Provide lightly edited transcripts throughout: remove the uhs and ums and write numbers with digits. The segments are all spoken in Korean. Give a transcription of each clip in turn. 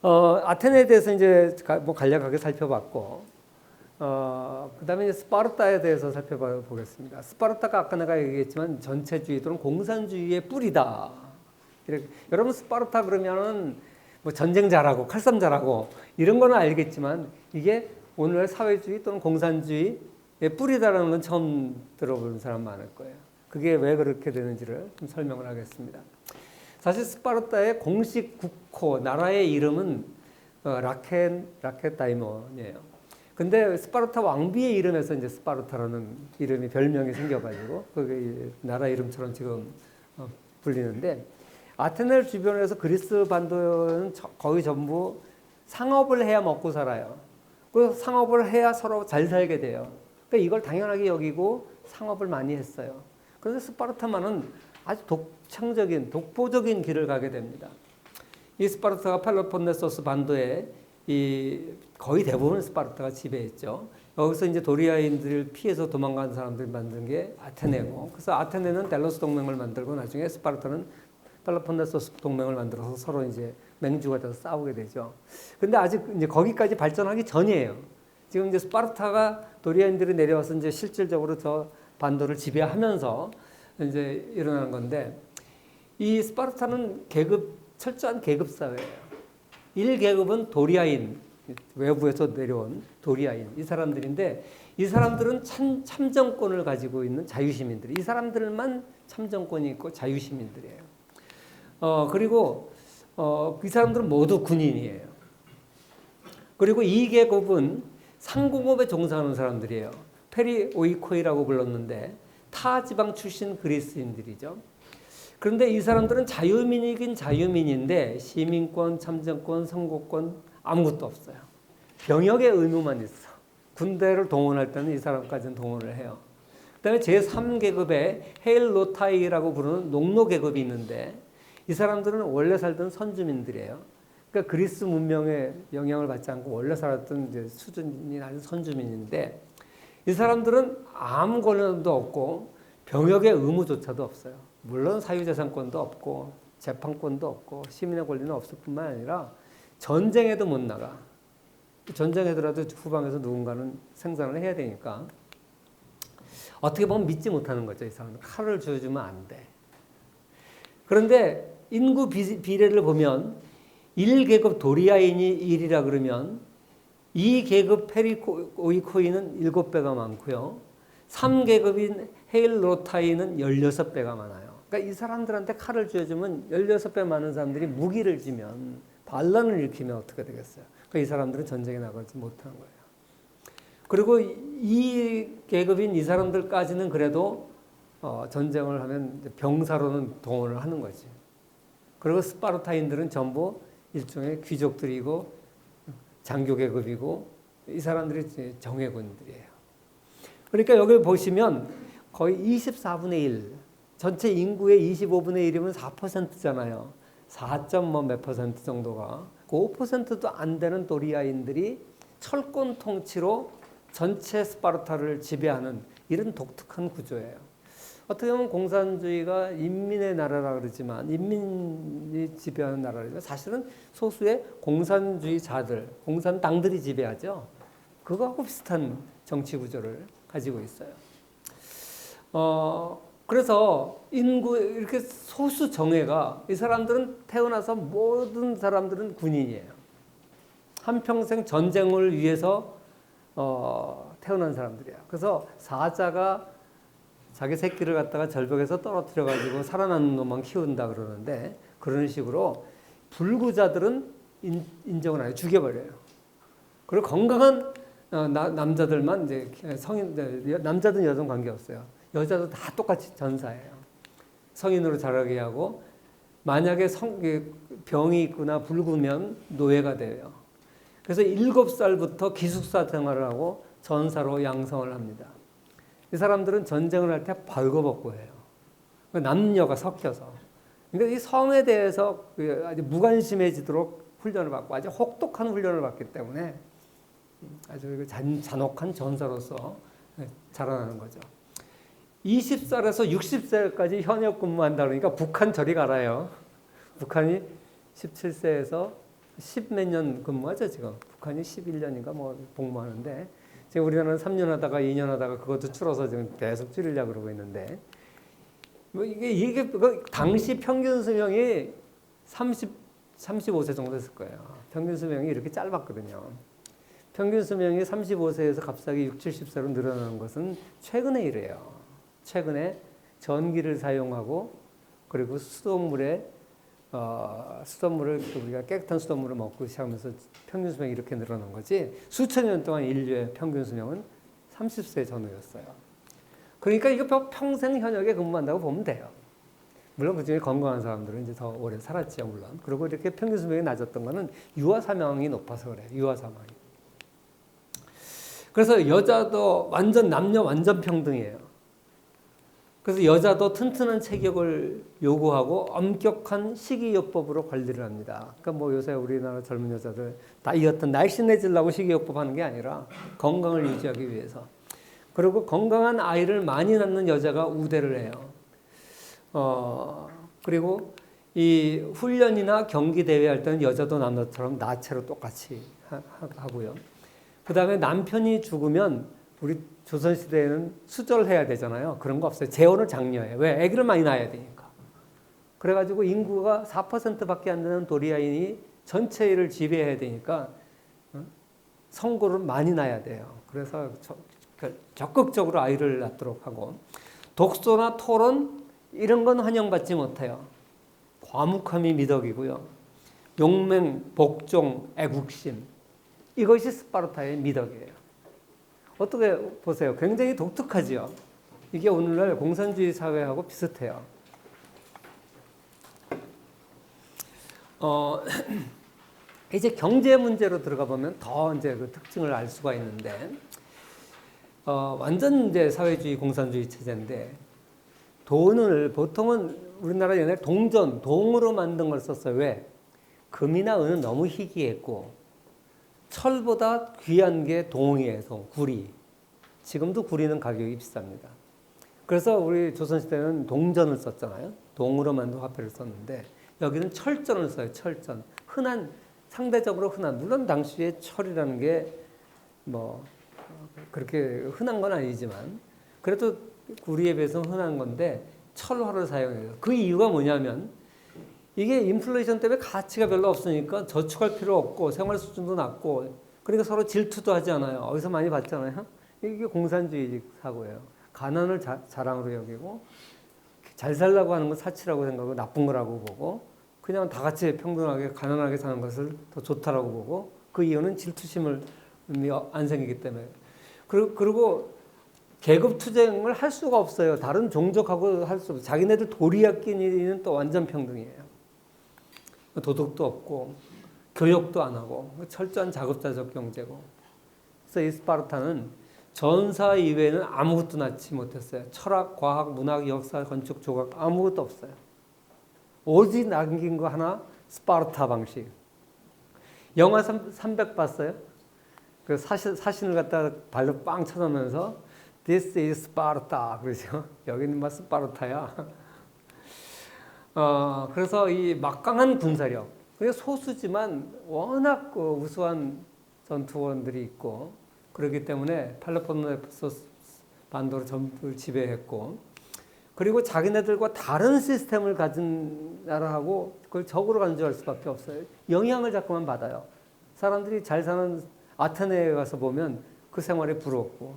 아테네에 대해서 이제 뭐 간략하게 살펴봤고, 그다음에 이제 스파르타에 대해서 살펴보겠습니다. 스파르타가 아까 내가 얘기했지만 전체주의 또는 공산주의의 뿌리다. 이렇게, 여러분 스파르타 그러면은 뭐 전쟁 잘하고 칼싸움 잘하고 이런 거는 알겠지만 이게 오늘 사회주의 또는 공산주의의 뿌리다라는 건 처음 들어보는 사람 많을 거예요. 그게 왜 그렇게 되는지를 좀 설명을 하겠습니다. 사실 스파르타의 공식 국호, 나라의 이름은 라켓다이몬이에요. 근데 스파르타 왕비의 이름에서 이제 스파르타라는 이름이 별명이 생겨가지고 그게 나라 이름처럼 지금 불리는데, 아테네 주변에서 그리스 반도는 거의 전부 상업을 해야 먹고 살아요. 그 상업을 해야 서로 잘 살게 돼요. 그러니까 이걸 당연하게 여기고 상업을 많이 했어요. 그런데 스파르타만은 아주 독창적인, 독보적인 길을 가게 됩니다. 이 스파르타가 펠로폰네소스 반도에 거의 대부분 스파르타가 지배했죠. 여기서 이제 도리아인들을 피해서 도망간 사람들이 만든 게 아테네고, 그래서 아테네는 델로스 동맹을 만들고 나중에 스파르타는 펠로폰네소스 동맹을 만들어서 서로 이제 맹주가 돼서 싸우게 되죠. 근데 아직 이제 거기까지 발전하기 전이에요. 지금 이제 스파르타가 도리아인들이 내려와서 이제 실질적으로 저 반도를 지배하면서 이제 일어나는 건데, 이 스파르타는 철저한 계급 사회예요. 1계급은 도리아인, 외부에서 내려온 도리아인, 이 사람들인데, 이 사람들은 참정권을 가지고 있는 자유시민들, 이 사람들만 참정권이 있고 자유시민들이에요. 그리고 이 사람들은 모두 군인이에요. 그리고 2계급은 상공업에 종사하는 사람들이에요. 페리오이코이라고 불렀는데 타 지방 출신 그리스인들이죠. 그런데 이 사람들은 자유민이긴 자유민인데 시민권, 참정권, 선거권 아무것도 없어요. 병역의 의무만 있어. 군대를 동원할 때는 이 사람까지는 동원을 해요. 그다음에 제3계급에 헤일로타이라고 부르는 농노계급이 있는데, 이 사람들은 원래 살던 선주민들이에요. 그러니까 그리스 문명의 영향을 받지 않고 원래 살았던 이제 수준이 낮은 선주민인데, 이 사람들은 아무 권한도 없고 병역의 의무조차도 없어요. 물론 사유재산권도 없고 재판권도 없고 시민의 권리는 없을 뿐만 아니라 전쟁에도 못 나가. 전쟁에더라도 후방에서 누군가는 생산을 해야 되니까 어떻게 보면 믿지 못하는 거죠. 이 사람은 칼을 쥐어주면 안 돼. 그런데 인구 비례를 보면 1계급 도리아인이 1이라 그러면 2계급 페리오이코이는 7배가 많고요. 3계급인 헤일로타이는 16배가 많아요. 그러니까 이 사람들한테 칼을 쥐어주면 16배 많은 사람들이 무기를 쥐면 반란을 일으키면 어떻게 되겠어요? 그러니까 이 사람들은 전쟁에 나가지 못하는 거예요. 그리고 2계급인 이 사람들까지는 그래도 전쟁을 하면 병사로는 동원을 하는 거지. 그리고 스파르타인들은 전부 일종의 귀족들이고 장교계급이고 이 사람들이 정예군들이에요. 그러니까 여기 보시면 거의 24분의 1, 전체 인구의 25분의 1이면 4%잖아요. 4몇 % 정도가, 그 5%도 안 되는 도리아인들이 철권 통치로 전체 스파르타를 지배하는 이런 독특한 구조예요. 어떻게 보면 공산주의가 인민의 나라라 그러지만, 인민이 지배하는 나라라지만 사실은 소수의 공산주의자들, 공산당들이 지배하죠. 그거하고 비슷한 정치 구조를 가지고 있어요. 그래서 인구 이렇게 소수 정예가, 이 사람들은 태어나서 모든 사람들은 군인이에요. 한평생 전쟁을 위해서 태어난 사람들이에요. 그래서 사자가 자기 새끼를 갖다가 절벽에서 떨어뜨려 가지고 살아남는 놈만 키운다 그러는데, 그런 식으로 불구자들은 인정을 안 해요. 죽여버려요. 그리고 건강한 남자들만 이제 성인, 남자든 여자든 관계없어요. 여자도 다 똑같이 전사예요. 성인으로 자라게 하고, 만약에 병이 있거나 붉으면 노예가 돼요. 그래서 7살부터 기숙사 생활을 하고 전사로 양성을 합니다. 이 사람들은 전쟁을 할 때 벌거벗고 해요. 남녀가 섞여서. 그러니까 이 성에 대해서 아주 무관심해지도록 훈련을 받고 아주 혹독한 훈련을 받기 때문에 아주 잔혹한 전사로서 자라나는 거죠. 20살에서 60세까지 현역 근무한다 그러니까 북한 저리 가라요. 북한이 17세에서 10몇 년 근무하죠, 지금. 북한이 11년인가 뭐 복무하는데, 지금 우리나라는 3년 하다가 2년 하다가 그것도 줄어서 지금 계속 줄이려고 그러고 있는데, 뭐 이게 그 당시 평균 수명이 35세 정도 됐을 거예요. 평균 수명이 이렇게 짧았거든요. 평균 수명이 35세에서 갑자기 60, 70세로 늘어나는 것은 최근의 일이에요. 최근에 전기를 사용하고 그리고 수돗물을 우리가 깨끗한 수돗물을 먹고 시작하면서 평균 수명이 이렇게 늘어난 거지, 수천 년 동안 인류의 평균 수명은 30세 전후였어요. 그러니까 이거 평생 현역에 근무한다고 보면 돼요. 물론 그중에 건강한 사람들은 이제 더 오래 살았지요, 물론. 그리고 이렇게 평균 수명이 낮았던 거는 유아 사망이 높아서 그래요. 유아 사망이. 그래서 여자도 남녀 완전 평등이에요. 그래서 여자도 튼튼한 체격을 요구하고 엄격한 식이요법으로 관리를 합니다. 그러니까 뭐 요새 우리나라 젊은 여자들 다이어트 날씬해지려고 식이요법 하는 게 아니라 건강을 유지하기 위해서. 그리고 건강한 아이를 많이 낳는 여자가 우대를 해요. 그리고 이 훈련이나 경기 대회 할 때는 여자도 남자처럼 나체로 똑같이 하고요. 그 다음에 남편이 죽으면 우리 조선시대에는 수절해야 되잖아요. 그런 거 없어요. 재혼을 장려해요. 왜? 아기를 많이 낳아야 되니까. 그래가지고 인구가 4%밖에 안 되는 도리아인이 전체를 지배해야 되니까 성고를 많이 낳아야 돼요. 그래서 적극적으로 아이를 낳도록 하고, 독서나 토론 이런 건 환영받지 못해요. 과묵함이 미덕이고요. 용맹, 복종, 애국심, 이것이 스파르타의 미덕이에요. 어떻게 보세요? 굉장히 독특하지요. 이게 오늘날 공산주의 사회하고 비슷해요. 이제 경제 문제로 들어가 보면 더 이제 그 특징을 알 수가 있는데, 완전 이제 사회주의 공산주의 체제인데, 돈을 보통은 우리나라 옛날에 동으로 만든 걸 썼어요. 왜? 금이나 은은 너무 희귀했고, 철보다 귀한 게 동이에요. 구리. 지금도 구리는 가격이 비쌉니다. 그래서 우리 조선시대는 동전을 썼잖아요. 동으로 만든 화폐를 썼는데, 여기는 철전을 써요. 철전. 상대적으로 흔한, 물론 당시에 철이라는 게 뭐 그렇게 흔한 건 아니지만 그래도 구리에 비해서 흔한 건데 철화를 사용해요. 그 이유가 뭐냐면, 이게 인플레이션 때문에 가치가 별로 없으니까 저축할 필요 없고 생활 수준도 낮고, 그러니까 서로 질투도 하지 않아요. 어디서 많이 봤잖아요. 이게 공산주의 사고예요. 가난을 자랑으로 여기고, 잘 살라고 하는 건 사치라고 생각하고 나쁜 거라고 보고, 그냥 다 같이 평등하게 가난하게 사는 것을 더 좋다라고 보고, 그 이유는 질투심을 안 생기기 때문에. 그리고 계급 투쟁을 할 수가 없어요. 다른 종족하고 할 수 없어요. 자기네들 도리학끼리는 또 완전 평등이에요. 도덕도 없고 교육도 안 하고 철저한 자급자족 경제고. 그래서 이 스파르타는 전사 이외에는 아무것도 낳지 못했어요. 철학, 과학, 문학, 역사, 건축, 조각 아무것도 없어요. 오직 남긴 거 하나, 스파르타 방식. 영화 300 봤어요? 그 사신을 갖다 발로 빵 쳐놓으면서 This is Sparta 그러죠. 여기는 막 스파르타야. 그래서 이 막강한 군사력, 그리고 소수지만 워낙 우수한 전투원들이 있고, 그렇기 때문에 펠로폰네소스 반도를 전부 지배했고, 그리고 자기네들과 다른 시스템을 가진 나라하고 그걸 적으로 간주할 수밖에 없어요. 영향을 자꾸만 받아요. 사람들이 잘 사는 아테네에 가서 보면 그 생활에 부럽고,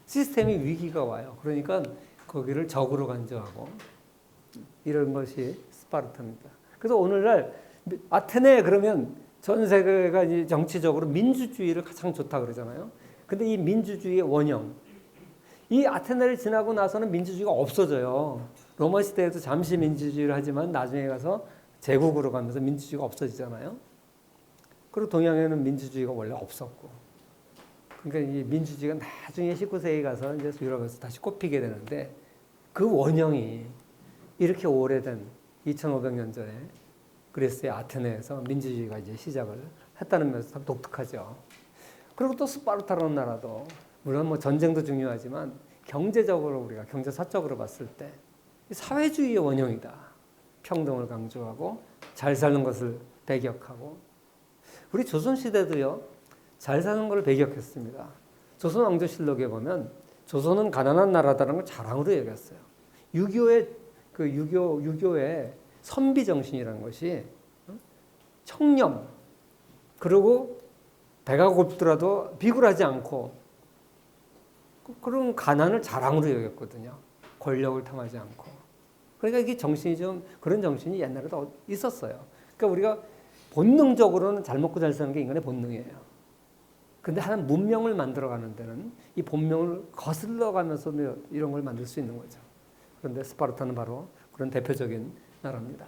시스템이 위기가 와요. 그러니까 거기를 적으로 간주하고, 이런 것이 스파르타입니다. 그래서 오늘날 아테네 그러면 전 세계가 이제 정치적으로 민주주의를 가장 좋다 그러잖아요. 근데 이 민주주의의 원형, 이 아테네를 지나고 나서는 민주주의가 없어져요. 로마 시대에도 잠시 민주주의를 하지만 나중에 가서 제국으로 가면서 민주주의가 없어지잖아요. 그리고 동양에는 민주주의가 원래 없었고, 그러니까 이 민주주의가 나중에 19세기에 가서 이제 유럽에서 다시 꼽히게 되는데, 그 원형이 이렇게 오래된 2500년 전에 그리스의 아테네에서 민주주의가 이제 시작을 했다는 면에서 참 독특하죠. 그리고 또 스파르타라는 나라도 물론 뭐 전쟁도 중요하지만 경제적으로, 우리가 경제사적으로 봤을 때 사회주의의 원형이다. 평등을 강조하고 잘 사는 것을 배격하고, 우리 조선시대도요, 잘 사는 걸 배격했습니다. 조선왕조실록에 보면 조선은 가난한 나라다는 걸 자랑으로 여겼어요. 유교의 선비 정신이라는 것이 청렴, 그리고 배가 고프더라도 비굴하지 않고 그런 가난을 자랑으로 여겼거든요. 권력을 탐하지 않고. 그러니까 이게 정신이 좀 그런 정신이 옛날에도 있었어요. 그러니까 우리가 본능적으로는 잘 먹고 잘 사는 게 인간의 본능이에요. 근데 한 문명을 만들어가는 데는 이 본명을 거슬러 가면서 이런 걸 만들 수 있는 거죠. 그런데 스파르타는 바로 그런 대표적인 나라입니다.